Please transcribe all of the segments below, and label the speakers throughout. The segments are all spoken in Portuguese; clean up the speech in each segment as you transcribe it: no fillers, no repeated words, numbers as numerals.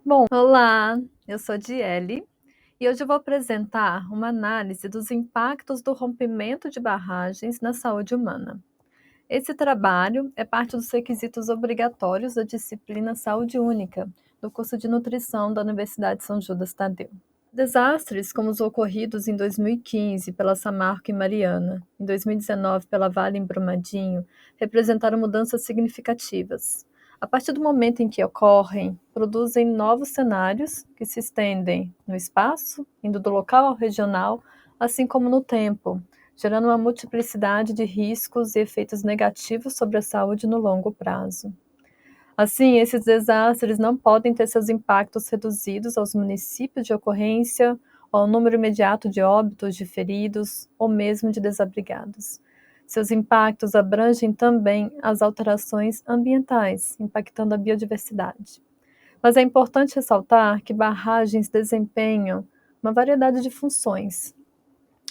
Speaker 1: Bom, olá, eu sou a Diele e hoje eu vou apresentar uma análise dos impactos do rompimento de barragens na saúde humana. Esse trabalho é parte dos requisitos obrigatórios da disciplina Saúde Única, do curso de nutrição da Universidade São Judas Tadeu. Desastres como os ocorridos em 2015 pela Samarco e Mariana, em 2019 pela Vale em Brumadinho, representaram mudanças significativas. A partir do momento em que ocorrem, produzem novos cenários que se estendem no espaço, indo do local ao regional, assim como no tempo, gerando uma multiplicidade de riscos e efeitos negativos sobre a saúde no longo prazo. Assim, esses desastres não podem ter seus impactos reduzidos aos municípios de ocorrência, ou ao número imediato de óbitos, de feridos ou mesmo de desabrigados. Seus impactos abrangem também as alterações ambientais, impactando a biodiversidade. Mas é importante ressaltar que barragens desempenham uma variedade de funções,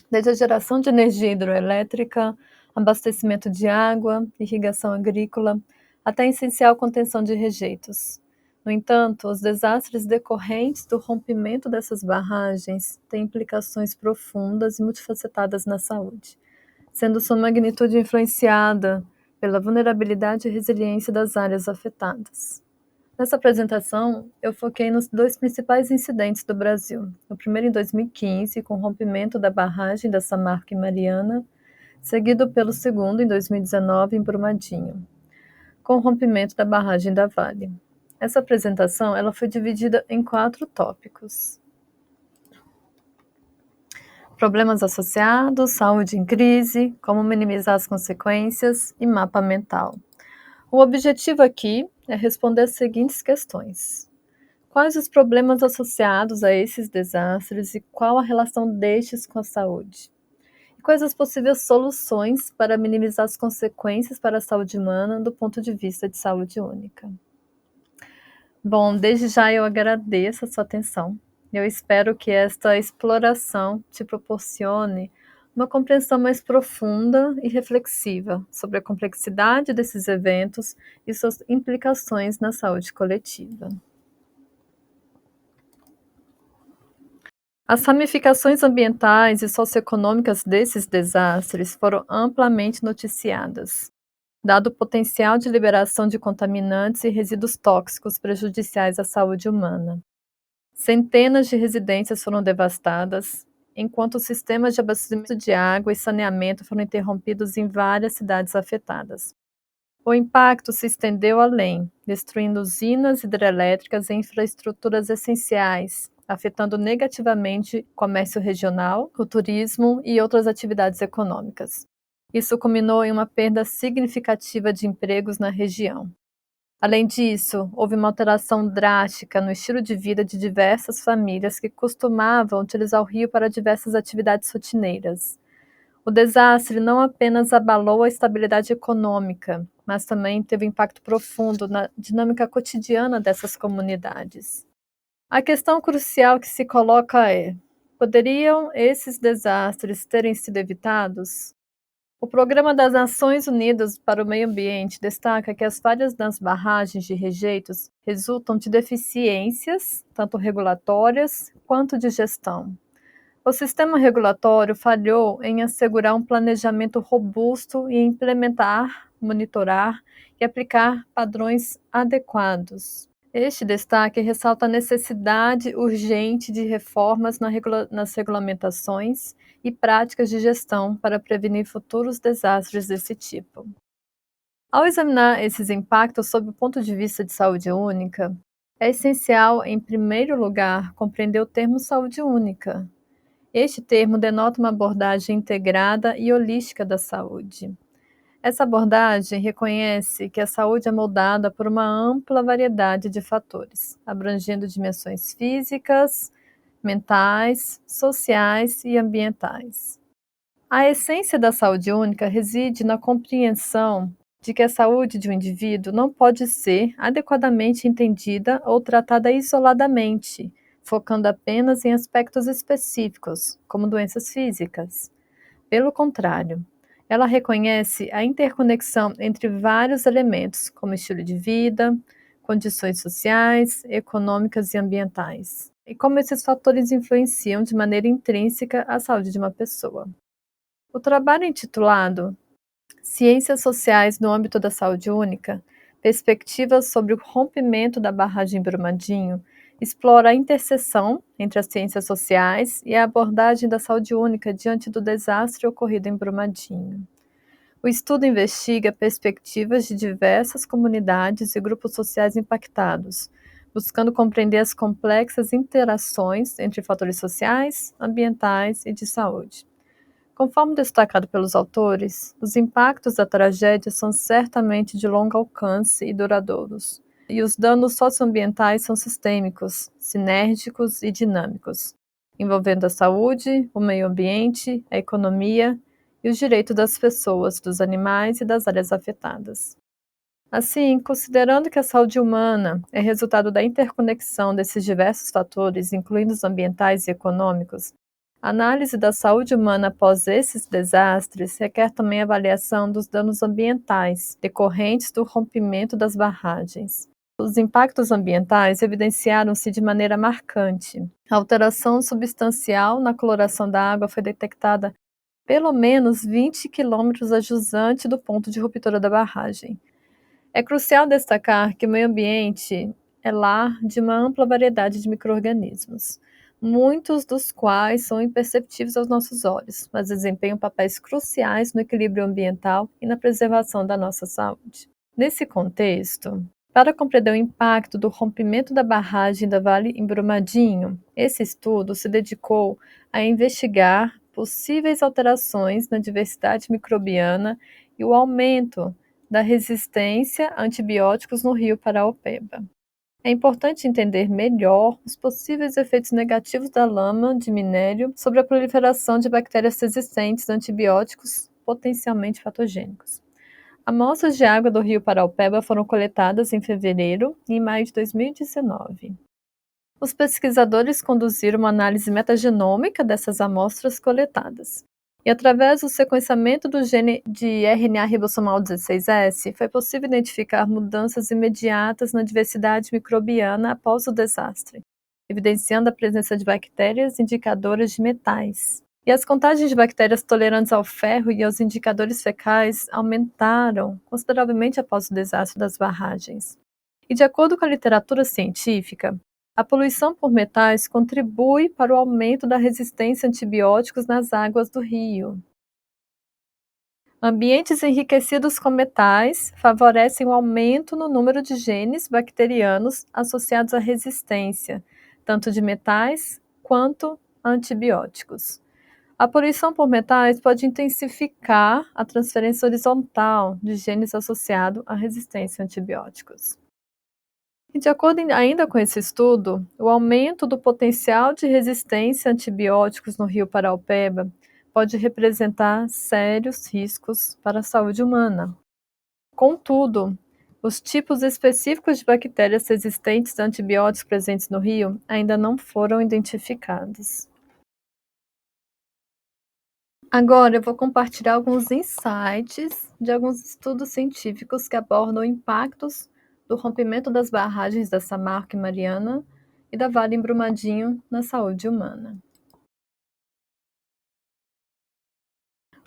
Speaker 1: desde a geração de energia hidroelétrica, abastecimento de água, irrigação agrícola, até a essencial contenção de rejeitos. No entanto, os desastres decorrentes do rompimento dessas barragens têm implicações profundas e multifacetadas na saúde, sendo sua magnitude influenciada pela vulnerabilidade e resiliência das áreas afetadas. Nessa apresentação, eu foquei nos dois principais incidentes do Brasil. O primeiro em 2015, com o rompimento da barragem da Samarco e Mariana, seguido pelo segundo em 2019, em Brumadinho, com o rompimento da barragem da Vale. Essa apresentação ela foi dividida em 4 tópicos: problemas associados, saúde em crise, como minimizar as consequências e mapa mental. O objetivo aqui é responder as seguintes questões: quais os problemas associados a esses desastres e qual a relação destes com a saúde? E quais as possíveis soluções para minimizar as consequências para a saúde humana do ponto de vista de saúde única? Bom, desde já eu agradeço a sua atenção. Eu espero que esta exploração te proporcione uma compreensão mais profunda e reflexiva sobre a complexidade desses eventos e suas implicações na saúde coletiva. As ramificações ambientais e socioeconômicas desses desastres foram amplamente noticiadas, dado o potencial de liberação de contaminantes e resíduos tóxicos prejudiciais à saúde humana. Centenas de residências foram devastadas, enquanto os sistemas de abastecimento de água e saneamento foram interrompidos em várias cidades afetadas. O impacto se estendeu além, destruindo usinas hidrelétricas e infraestruturas essenciais, afetando negativamente o comércio regional, o turismo e outras atividades econômicas. Isso culminou em uma perda significativa de empregos na região. Além disso, houve uma alteração drástica no estilo de vida de diversas famílias que costumavam utilizar o rio para diversas atividades rotineiras. O desastre não apenas abalou a estabilidade econômica, mas também teve impacto profundo na dinâmica cotidiana dessas comunidades. A questão crucial que se coloca é: poderiam esses desastres terem sido evitados? O Programa das Nações Unidas para o Meio Ambiente destaca que as falhas nas barragens de rejeitos resultam de deficiências, tanto regulatórias quanto de gestão. O sistema regulatório falhou em assegurar um planejamento robusto e implementar, monitorar e aplicar padrões adequados. Este destaque ressalta a necessidade urgente de reformas nas regulamentações e práticas de gestão para prevenir futuros desastres desse tipo. Ao examinar esses impactos sob o ponto de vista de saúde única, é essencial, em primeiro lugar, compreender o termo saúde única. Este termo denota uma abordagem integrada e holística da saúde. Essa abordagem reconhece que a saúde é moldada por uma ampla variedade de fatores, abrangendo dimensões físicas, mentais, sociais e ambientais. A essência da saúde única reside na compreensão de que a saúde de um indivíduo não pode ser adequadamente entendida ou tratada isoladamente, focando apenas em aspectos específicos, como doenças físicas. Pelo contrário, ela reconhece a interconexão entre vários elementos, como estilo de vida, condições sociais, econômicas e ambientais, e como esses fatores influenciam de maneira intrínseca a saúde de uma pessoa. O trabalho intitulado Ciências Sociais no âmbito da saúde única, perspectivas sobre o rompimento da barragem Brumadinho, explora a interseção entre as ciências sociais e a abordagem da saúde única diante do desastre ocorrido em Brumadinho. O estudo investiga perspectivas de diversas comunidades e grupos sociais impactados, buscando compreender as complexas interações entre fatores sociais, ambientais e de saúde. Conforme destacado pelos autores, os impactos da tragédia são certamente de longo alcance e duradouros, e os danos socioambientais são sistêmicos, sinérgicos e dinâmicos, envolvendo a saúde, o meio ambiente, a economia e os direitos das pessoas, dos animais e das áreas afetadas. Assim, considerando que a saúde humana é resultado da interconexão desses diversos fatores, incluindo os ambientais e econômicos, a análise da saúde humana após esses desastres requer também avaliação dos danos ambientais decorrentes do rompimento das barragens. Os impactos ambientais evidenciaram-se de maneira marcante. A alteração substancial na coloração da água foi detectada pelo menos 20 quilômetros a jusante do ponto de ruptura da barragem. É crucial destacar que o meio ambiente é lar de uma ampla variedade de micro-organismos, muitos dos quais são imperceptíveis aos nossos olhos, mas desempenham papéis cruciais no equilíbrio ambiental e na preservação da nossa saúde. Nesse contexto, para compreender o impacto do rompimento da barragem da Vale em Brumadinho, esse estudo se dedicou a investigar possíveis alterações na diversidade microbiana e o aumento da resistência a antibióticos no rio Paraopeba. É importante entender melhor os possíveis efeitos negativos da lama de minério sobre a proliferação de bactérias resistentes a antibióticos potencialmente patogênicos. Amostras de água do rio Paraopeba foram coletadas em fevereiro e em maio de 2019. Os pesquisadores conduziram uma análise metagenômica dessas amostras coletadas. E através do sequenciamento do gene de RNA ribossomal 16S, foi possível identificar mudanças imediatas na diversidade microbiana após o desastre, evidenciando a presença de bactérias indicadoras de metais. E as contagens de bactérias tolerantes ao ferro e aos indicadores fecais aumentaram consideravelmente após o desastre das barragens. E de acordo com a literatura científica, a poluição por metais contribui para o aumento da resistência a antibióticos nas águas do rio. Ambientes enriquecidos com metais favorecem o aumento no número de genes bacterianos associados à resistência, tanto de metais quanto a antibióticos. A poluição por metais pode intensificar a transferência horizontal de genes associados à resistência a antibióticos. E de acordo ainda com esse estudo, o aumento do potencial de resistência a antibióticos no rio Paraopeba pode representar sérios riscos para a saúde humana. Contudo, os tipos específicos de bactérias resistentes a antibióticos presentes no rio ainda não foram identificados. Agora eu vou compartilhar alguns insights de alguns estudos científicos que abordam impactos do rompimento das barragens da Samarco e Mariana e da Vale em Brumadinho na saúde humana.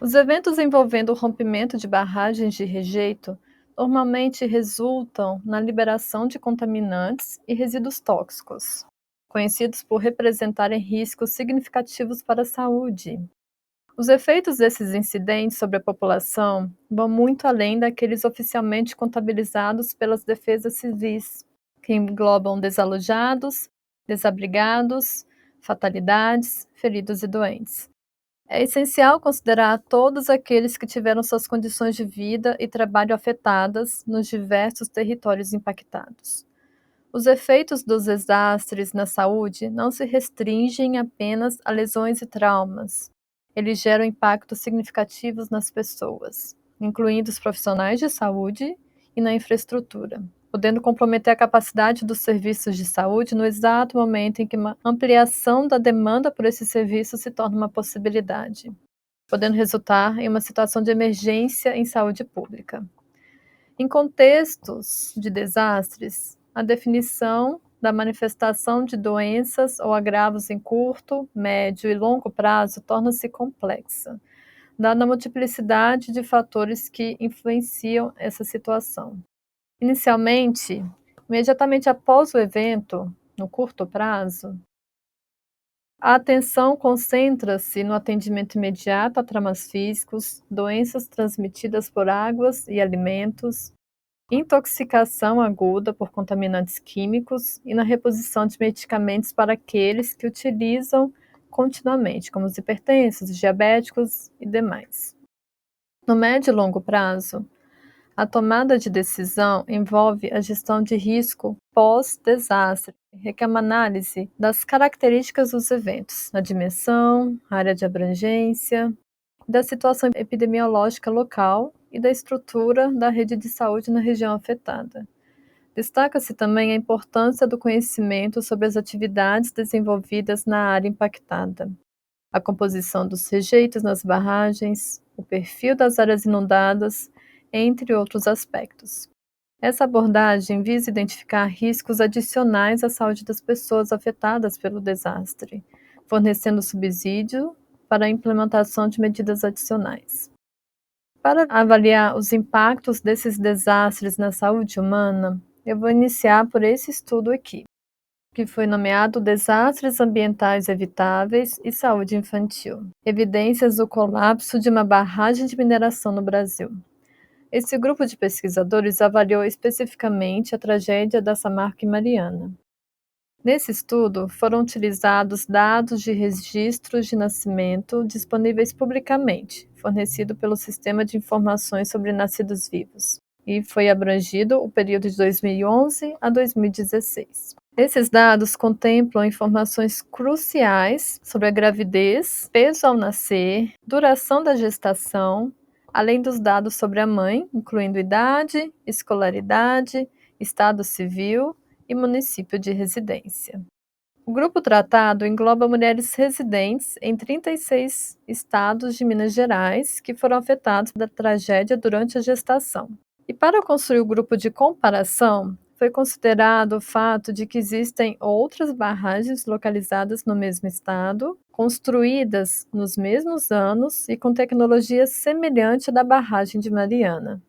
Speaker 1: Os eventos envolvendo o rompimento de barragens de rejeito normalmente resultam na liberação de contaminantes e resíduos tóxicos, conhecidos por representarem riscos significativos para a saúde. Os efeitos desses incidentes sobre a população vão muito além daqueles oficialmente contabilizados pelas defesas civis, que englobam desalojados, desabrigados, fatalidades, feridos e doentes. É essencial considerar todos aqueles que tiveram suas condições de vida e trabalho afetadas nos diversos territórios impactados. Os efeitos dos desastres na saúde não se restringem apenas a lesões e traumas. Eles geram impactos significativos nas pessoas, incluindo os profissionais de saúde e na infraestrutura, podendo comprometer a capacidade dos serviços de saúde no exato momento em que uma ampliação da demanda por esses serviços se torna uma possibilidade, podendo resultar em uma situação de emergência em saúde pública. Em contextos de desastres, a definição da manifestação de doenças ou agravos em curto, médio e longo prazo torna-se complexa, dada a multiplicidade de fatores que influenciam essa situação. Inicialmente, imediatamente após o evento, no curto prazo, a atenção concentra-se no atendimento imediato a traumas físicos, doenças transmitidas por águas e alimentos, intoxicação aguda por contaminantes químicos e na reposição de medicamentos para aqueles que utilizam continuamente, como os hipertensos, os diabéticos e demais. No médio e longo prazo, a tomada de decisão envolve a gestão de risco pós-desastre, requer uma análise das características dos eventos, a dimensão, a área de abrangência, da situação epidemiológica local e da estrutura da rede de saúde na região afetada. Destaca-se também a importância do conhecimento sobre as atividades desenvolvidas na área impactada, a composição dos rejeitos nas barragens, o perfil das áreas inundadas, entre outros aspectos. Essa abordagem visa identificar riscos adicionais à saúde das pessoas afetadas pelo desastre, fornecendo subsídio para a implementação de medidas adicionais. Para avaliar os impactos desses desastres na saúde humana, eu vou iniciar por esse estudo aqui, que foi nomeado Desastres Ambientais Evitáveis e Saúde Infantil. Evidências do colapso de uma barragem de mineração no Brasil. Esse grupo de pesquisadores avaliou especificamente a tragédia da Samarco e Mariana. Nesse estudo, foram utilizados dados de registros de nascimento disponíveis publicamente, fornecido pelo Sistema de Informações sobre Nascidos Vivos, e foi abrangido o período de 2011 a 2016. Esses dados contemplam informações cruciais sobre a gravidez, peso ao nascer, duração da gestação, além dos dados sobre a mãe, incluindo idade, escolaridade, estado civil e município de residência. O grupo tratado engloba mulheres residentes em 36 estados de Minas Gerais que foram afetados da tragédia durante a gestação. E para construir o grupo de comparação, foi considerado o fato de que existem outras barragens localizadas no mesmo estado, construídas nos mesmos anos e com tecnologia semelhante à da barragem de Mariana.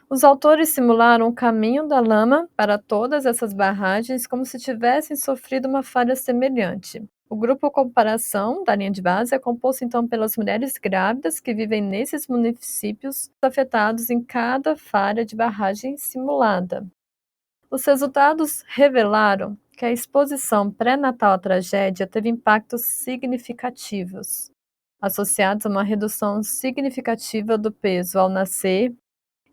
Speaker 1: Os autores simularam o caminho da lama para todas essas barragens como se tivessem sofrido uma falha semelhante. O grupo comparação da linha de base é composto então pelas mulheres grávidas que vivem nesses municípios afetados em cada falha de barragem simulada. Os resultados revelaram que a exposição pré-natal à tragédia teve impactos significativos, associados a uma redução significativa do peso ao nascer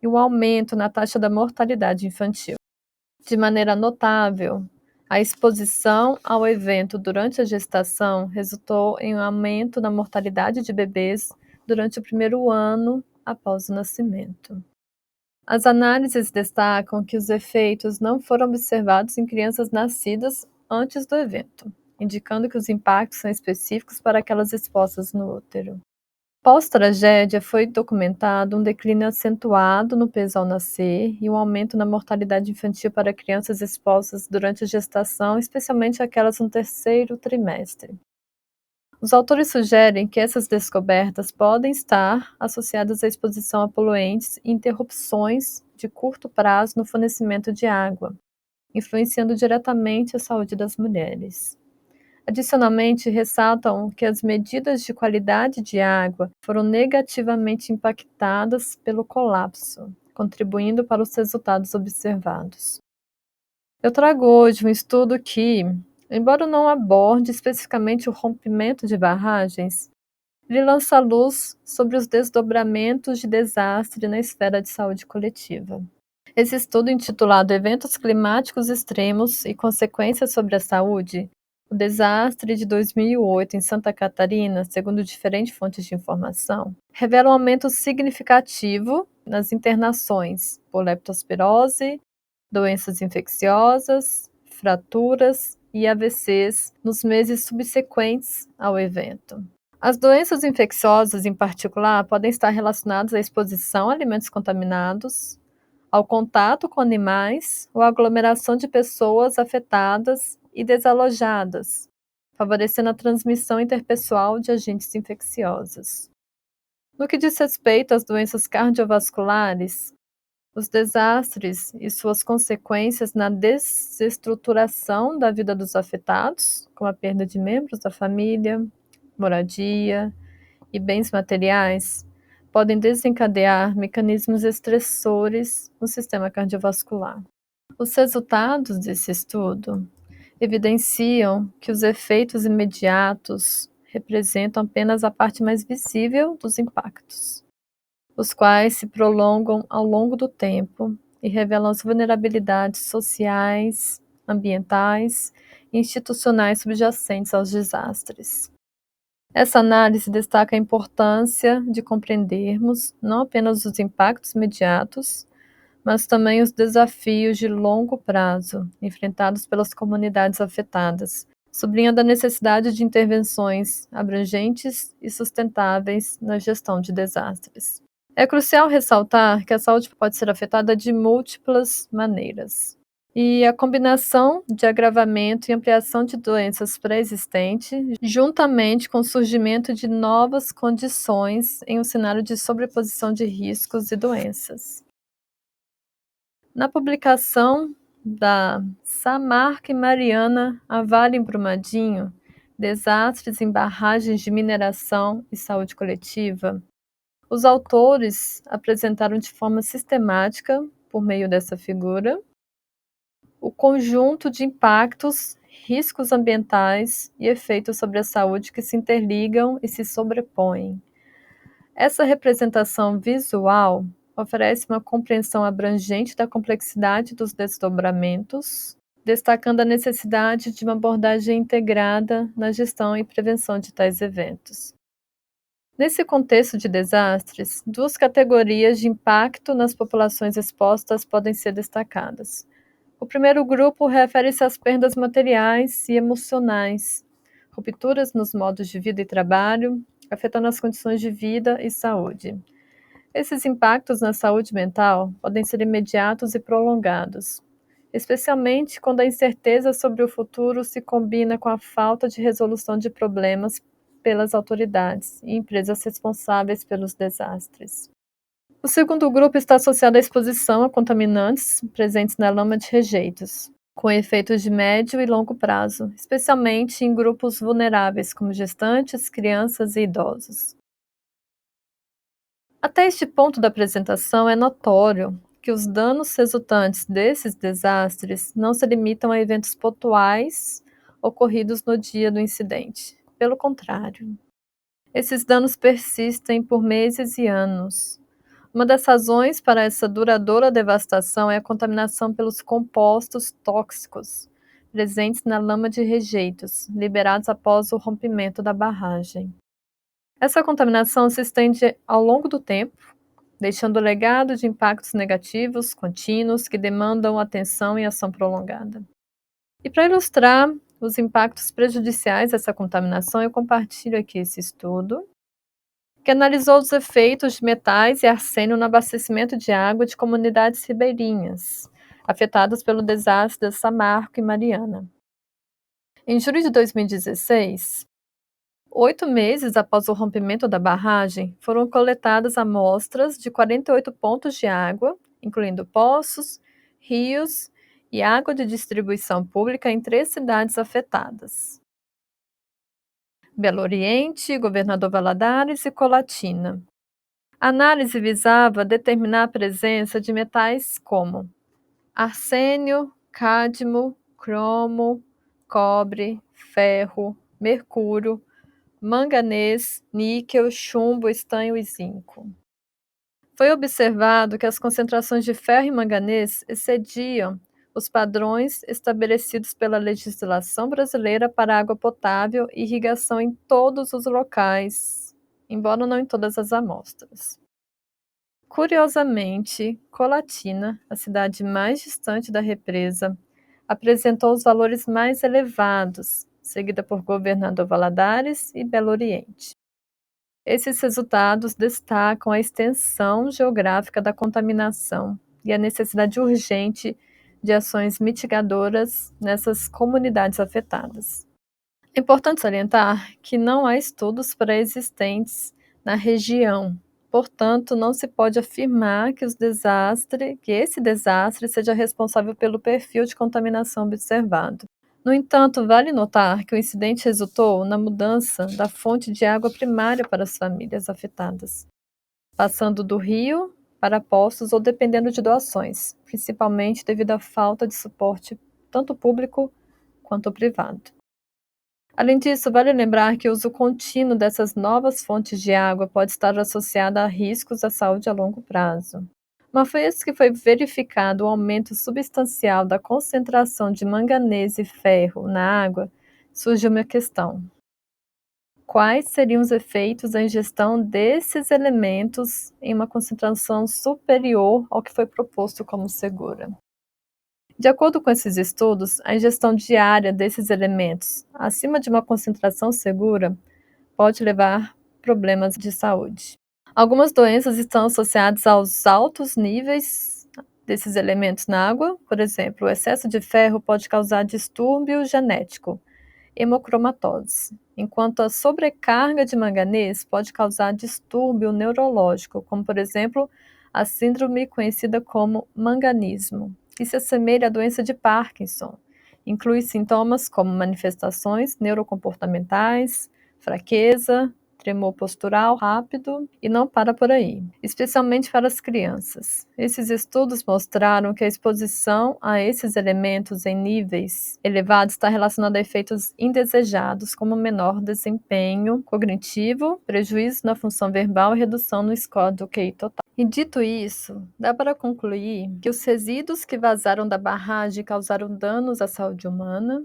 Speaker 1: e um aumento na taxa da mortalidade infantil. De maneira notável, a exposição ao evento durante a gestação resultou em um aumento na mortalidade de bebês durante o primeiro ano após o nascimento. As análises destacam que os efeitos não foram observados em crianças nascidas antes do evento, indicando que os impactos são específicos para aquelas expostas no útero. Pós-tragédia, foi documentado um declínio acentuado no peso ao nascer e um aumento na mortalidade infantil para crianças expostas durante a gestação, especialmente aquelas no terceiro trimestre. Os autores sugerem que essas descobertas podem estar associadas à exposição a poluentes e interrupções de curto prazo no fornecimento de água, influenciando diretamente a saúde das mulheres. Adicionalmente, ressaltam que as medidas de qualidade de água foram negativamente impactadas pelo colapso, contribuindo para os resultados observados. Eu trago hoje um estudo que, embora não aborde especificamente o rompimento de barragens, ele lança luz sobre os desdobramentos de desastre na esfera de saúde coletiva. Esse estudo, intitulado Eventos Climáticos Extremos e Consequências sobre a Saúde, o desastre de 2008 em Santa Catarina, segundo diferentes fontes de informação, revela um aumento significativo nas internações por leptospirose, doenças infecciosas, fraturas e AVCs nos meses subsequentes ao evento. As doenças infecciosas, em particular, podem estar relacionadas à exposição a alimentos contaminados, ao contato com animais ou aglomeração de pessoas afetadas e desalojadas, favorecendo a transmissão interpessoal de agentes infecciosos. No que diz respeito às doenças cardiovasculares, os desastres e suas consequências na desestruturação da vida dos afetados, como a perda de membros da família, moradia e bens materiais, podem desencadear mecanismos estressores no sistema cardiovascular. Os resultados desse estudo evidenciam que os efeitos imediatos representam apenas a parte mais visível dos impactos, os quais se prolongam ao longo do tempo e revelam as vulnerabilidades sociais, ambientais e institucionais subjacentes aos desastres. Essa análise destaca a importância de compreendermos não apenas os impactos imediatos, mas também os desafios de longo prazo enfrentados pelas comunidades afetadas, sublinhando a necessidade de intervenções abrangentes e sustentáveis na gestão de desastres. É crucial ressaltar que a saúde pode ser afetada de múltiplas maneiras. E a combinação de agravamento e ampliação de doenças pré-existentes, juntamente com o surgimento de novas condições em um cenário de sobreposição de riscos e doenças. Na publicação da Samarco e Mariana Avalio em Brumadinho, Desastres em Barragens de Mineração e Saúde Coletiva, os autores apresentaram de forma sistemática, por meio dessa figura, o conjunto de impactos, riscos ambientais e efeitos sobre a saúde que se interligam e se sobrepõem. Essa representação visual oferece uma compreensão abrangente da complexidade dos desdobramentos, destacando a necessidade de uma abordagem integrada na gestão e prevenção de tais eventos. Nesse contexto de desastres, duas categorias de impacto nas populações expostas podem ser destacadas. O primeiro grupo refere-se às perdas materiais e emocionais, rupturas nos modos de vida e trabalho, afetando as condições de vida e saúde. Esses impactos na saúde mental podem ser imediatos e prolongados, especialmente quando a incerteza sobre o futuro se combina com a falta de resolução de problemas pelas autoridades e empresas responsáveis pelos desastres. O segundo grupo está associado à exposição a contaminantes presentes na lama de rejeitos, com efeitos de médio e longo prazo, especialmente em grupos vulneráveis, como gestantes, crianças e idosos. Até este ponto da apresentação, é notório que os danos resultantes desses desastres não se limitam a eventos pontuais ocorridos no dia do incidente. Pelo contrário, esses danos persistem por meses e anos. Uma das razões para essa duradoura devastação é a contaminação pelos compostos tóxicos presentes na lama de rejeitos, liberados após o rompimento da barragem. Essa contaminação se estende ao longo do tempo, deixando legado de impactos negativos contínuos que demandam atenção e ação prolongada. E para ilustrar os impactos prejudiciais dessa contaminação, eu compartilho aqui esse estudo, que analisou os efeitos de metais e arsênio no abastecimento de água de comunidades ribeirinhas, afetadas pelo desastre de Samarco e Mariana. Em julho de 2016, 8 meses após o rompimento da barragem, foram coletadas amostras de 48 pontos de água, incluindo poços, rios e água de distribuição pública em 3 cidades afetadas: Belo Oriente, Governador Valadares e Colatina. A análise visava determinar a presença de metais como arsênio, cádmio, cromo, cobre, ferro, mercúrio, manganês, níquel, chumbo, estanho e zinco. Foi observado que as concentrações de ferro e manganês excediam os padrões estabelecidos pela legislação brasileira para água potável e irrigação em todos os locais, embora não em todas as amostras. Curiosamente, Colatina, a cidade mais distante da represa, apresentou os valores mais elevados, seguida por Governador Valadares e Belo Oriente. Esses resultados destacam a extensão geográfica da contaminação e a necessidade urgente de ações mitigadoras nessas comunidades afetadas. É importante salientar que não há estudos pré-existentes na região, portanto, não se pode afirmar que esse desastre seja responsável pelo perfil de contaminação observado. No entanto, vale notar que o incidente resultou na mudança da fonte de água primária para as famílias afetadas, passando do rio para poços ou dependendo de doações, principalmente devido à falta de suporte tanto público quanto privado. Além disso, vale lembrar que o uso contínuo dessas novas fontes de água pode estar associado a riscos à saúde a longo prazo. Uma vez que foi verificado o aumento substancial da concentração de manganês e ferro na água, surge uma questão: quais seriam os efeitos da ingestão desses elementos em uma concentração superior ao que foi proposto como segura? De acordo com esses estudos, a ingestão diária desses elementos, acima de uma concentração segura, pode levar a problemas de saúde. Algumas doenças estão associadas aos altos níveis desses elementos na água. Por exemplo, o excesso de ferro pode causar distúrbio genético, hemocromatose, enquanto a sobrecarga de manganês pode causar distúrbio neurológico, como, por exemplo, a síndrome conhecida como manganismo, que se assemelha à doença de Parkinson. Inclui sintomas como manifestações neurocomportamentais, fraqueza, tremor postural rápido e não para por aí, especialmente para as crianças. Esses estudos mostraram que a exposição a esses elementos em níveis elevados está relacionada a efeitos indesejados, como menor desempenho cognitivo, prejuízo na função verbal e redução no score do QI total. E dito isso, dá para concluir que os resíduos que vazaram da barragem causaram danos à saúde humana,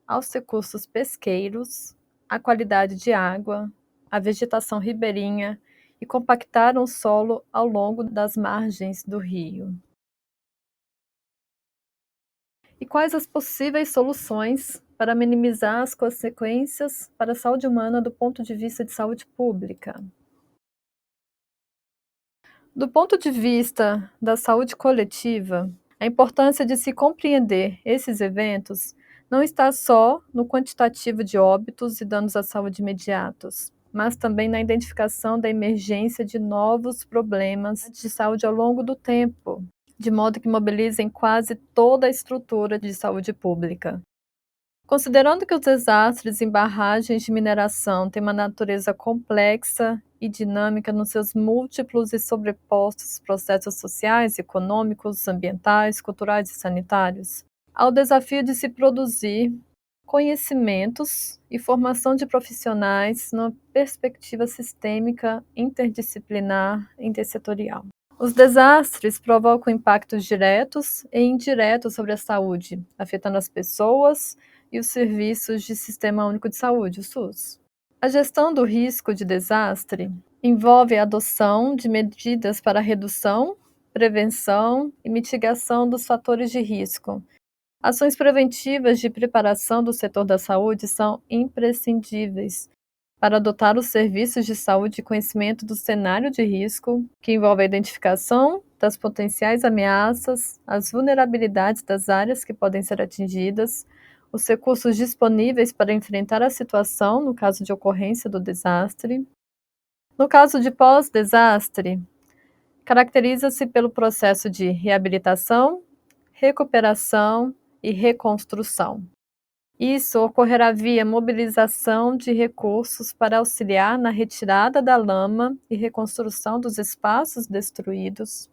Speaker 1: aos recursos pesqueiros, à qualidade de água, à vegetação ribeirinha e compactaram o solo ao longo das margens do rio. E quais as possíveis soluções para minimizar as consequências para a saúde humana do ponto de vista de saúde pública? Do ponto de vista da saúde coletiva, a importância de se compreender esses eventos não está só no quantitativo de óbitos e danos à saúde imediatos, mas também na identificação da emergência de novos problemas de saúde ao longo do tempo, de modo que mobilizem quase toda a estrutura de saúde pública. Considerando que os desastres em barragens de mineração têm uma natureza complexa e dinâmica nos seus múltiplos e sobrepostos processos sociais, econômicos, ambientais, culturais e sanitários, há o desafio de se produzir conhecimentos e formação de profissionais numa perspectiva sistêmica, interdisciplinar e intersetorial. Os desastres provocam impactos diretos e indiretos sobre a saúde, afetando as pessoas e os serviços de Sistema Único de Saúde, o SUS. A gestão do risco de desastre envolve a adoção de medidas para redução, prevenção e mitigação dos fatores de risco. Ações preventivas de preparação do setor da saúde são imprescindíveis para adotar os serviços de saúde e conhecimento do cenário de risco, que envolve a identificação das potenciais ameaças, as vulnerabilidades das áreas que podem ser atingidas, os recursos disponíveis para enfrentar a situação no caso de ocorrência do desastre. No caso de pós-desastre, caracteriza-se pelo processo de reabilitação, recuperação e reconstrução. Isso ocorrerá via mobilização de recursos para auxiliar na retirada da lama e reconstrução dos espaços destruídos,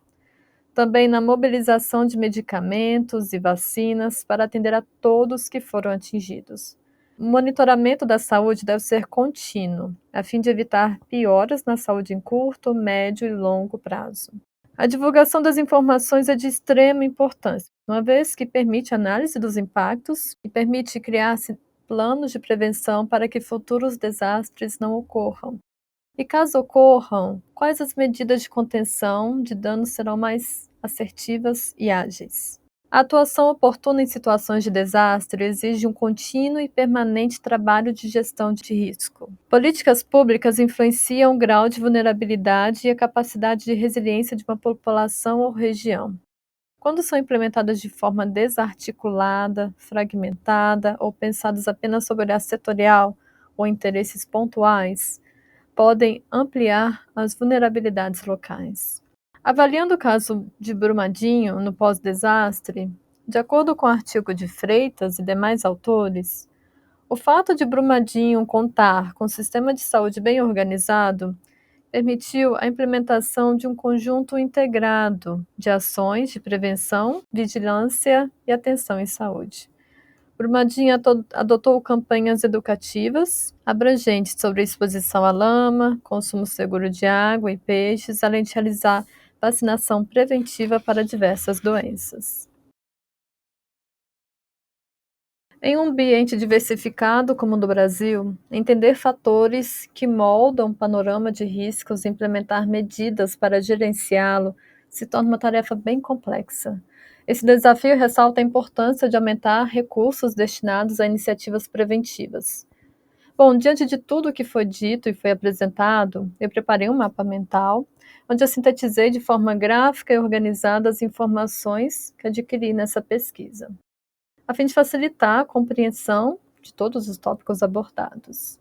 Speaker 1: também na mobilização de medicamentos e vacinas para atender a todos que foram atingidos. O monitoramento da saúde deve ser contínuo, a fim de evitar pioras na saúde em curto, médio e longo prazo. A divulgação das informações é de extrema importância, uma vez que permite análise dos impactos e permite criar planos de prevenção para que futuros desastres não ocorram. E caso ocorram, quais as medidas de contenção de danos serão mais assertivas e ágeis? A atuação oportuna em situações de desastre exige um contínuo e permanente trabalho de gestão de risco. Políticas públicas influenciam o grau de vulnerabilidade e a capacidade de resiliência de uma população ou região. Quando são implementadas de forma desarticulada, fragmentada ou pensadas apenas sob olhar setorial ou interesses pontuais, podem ampliar as vulnerabilidades locais. Avaliando o caso de Brumadinho no pós-desastre, de acordo com o artigo de Freitas e demais autores, o fato de Brumadinho contar com um sistema de saúde bem organizado permitiu a implementação de um conjunto integrado de ações de prevenção, vigilância e atenção em saúde. Brumadinho adotou campanhas educativas abrangentes sobre exposição à lama, consumo seguro de água e peixes, além de realizar vacinação preventiva para diversas doenças. Em um ambiente diversificado como o do Brasil, entender fatores que moldam o panorama de riscos e implementar medidas para gerenciá-lo se torna uma tarefa bem complexa. Esse desafio ressalta a importância de aumentar recursos destinados a iniciativas preventivas. Bom, diante de tudo o que foi dito e foi apresentado, eu preparei um mapa mental, onde eu sintetizei de forma gráfica e organizada as informações que adquiri nessa pesquisa, a fim de facilitar a compreensão de todos os tópicos abordados.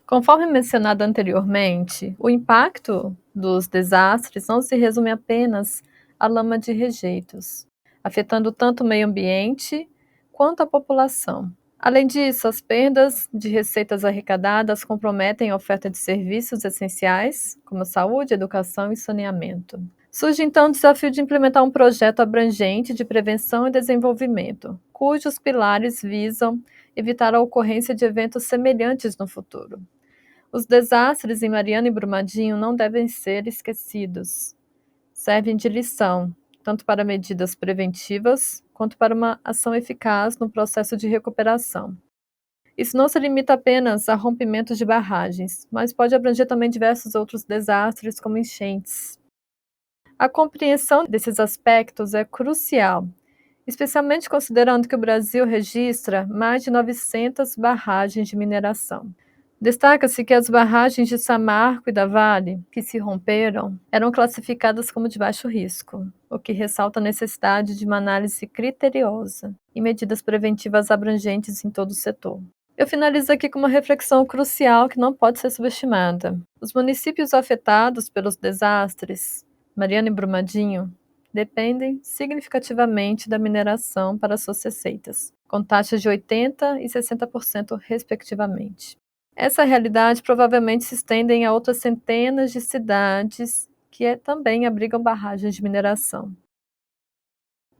Speaker 1: Conforme mencionado anteriormente, o impacto dos desastres não se resume apenas à lama de rejeitos, afetando tanto o meio ambiente quanto a população. Além disso, as perdas de receitas arrecadadas comprometem a oferta de serviços essenciais, como saúde, educação e saneamento. Surge então o desafio de implementar um projeto abrangente de prevenção e desenvolvimento, cujos pilares visam evitar a ocorrência de eventos semelhantes no futuro. Os desastres em Mariana e Brumadinho não devem ser esquecidos. Servem de lição, tanto para medidas preventivas quanto para uma ação eficaz no processo de recuperação. Isso não se limita apenas a rompimentos de barragens, mas pode abranger também diversos outros desastres, como enchentes. A compreensão desses aspectos é crucial, especialmente considerando que o Brasil registra mais de 900 barragens de mineração. Destaca-se que as barragens de Samarco e da Vale, que se romperam, eram classificadas como de baixo risco, o que ressalta a necessidade de uma análise criteriosa e medidas preventivas abrangentes em todo o setor. Eu finalizo aqui com uma reflexão crucial que não pode ser subestimada. Os municípios afetados pelos desastres, Mariana e Brumadinho, dependem significativamente da mineração para suas receitas, com taxas de 80% e 60% respectivamente. Essa realidade provavelmente se estende a outras centenas de cidades que também abrigam barragens de mineração.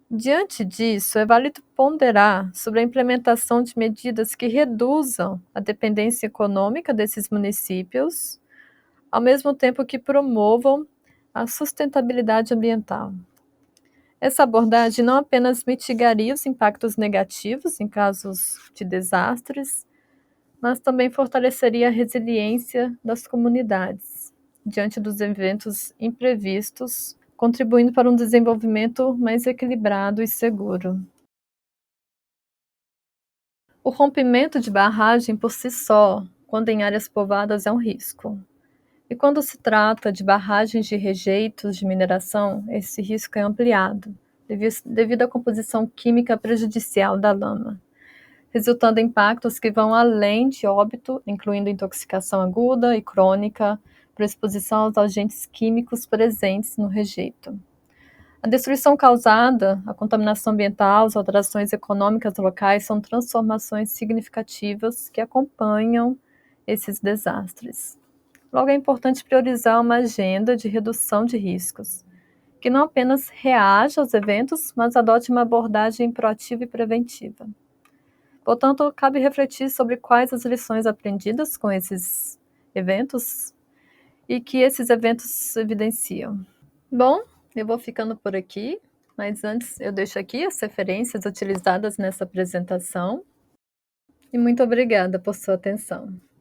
Speaker 1: Diante disso, é válido ponderar sobre a implementação de medidas que reduzam a dependência econômica desses municípios, ao mesmo tempo que promovam a sustentabilidade ambiental. Essa abordagem não apenas mitigaria os impactos negativos em casos de desastres, mas também fortaleceria a resiliência das comunidades diante dos eventos imprevistos, contribuindo para um desenvolvimento mais equilibrado e seguro. O rompimento de barragem por si só, quando em áreas povoadas, é um risco. E quando se trata de barragens de rejeitos de mineração, esse risco é ampliado, devido à composição química prejudicial da lama, resultando em impactos que vão além de óbito, incluindo intoxicação aguda e crônica, por exposição aos agentes químicos presentes no rejeito. A destruição causada, a contaminação ambiental, as alterações econômicas locais são transformações significativas que acompanham esses desastres. Logo, é importante priorizar uma agenda de redução de riscos, que não apenas reaja aos eventos, mas adote uma abordagem proativa e preventiva. Portanto, cabe refletir sobre quais as lições aprendidas com esses eventos e que esses eventos evidenciam. Bom, eu vou ficando por aqui, mas antes eu deixo aqui as referências utilizadas nessa apresentação e muito obrigada por sua atenção.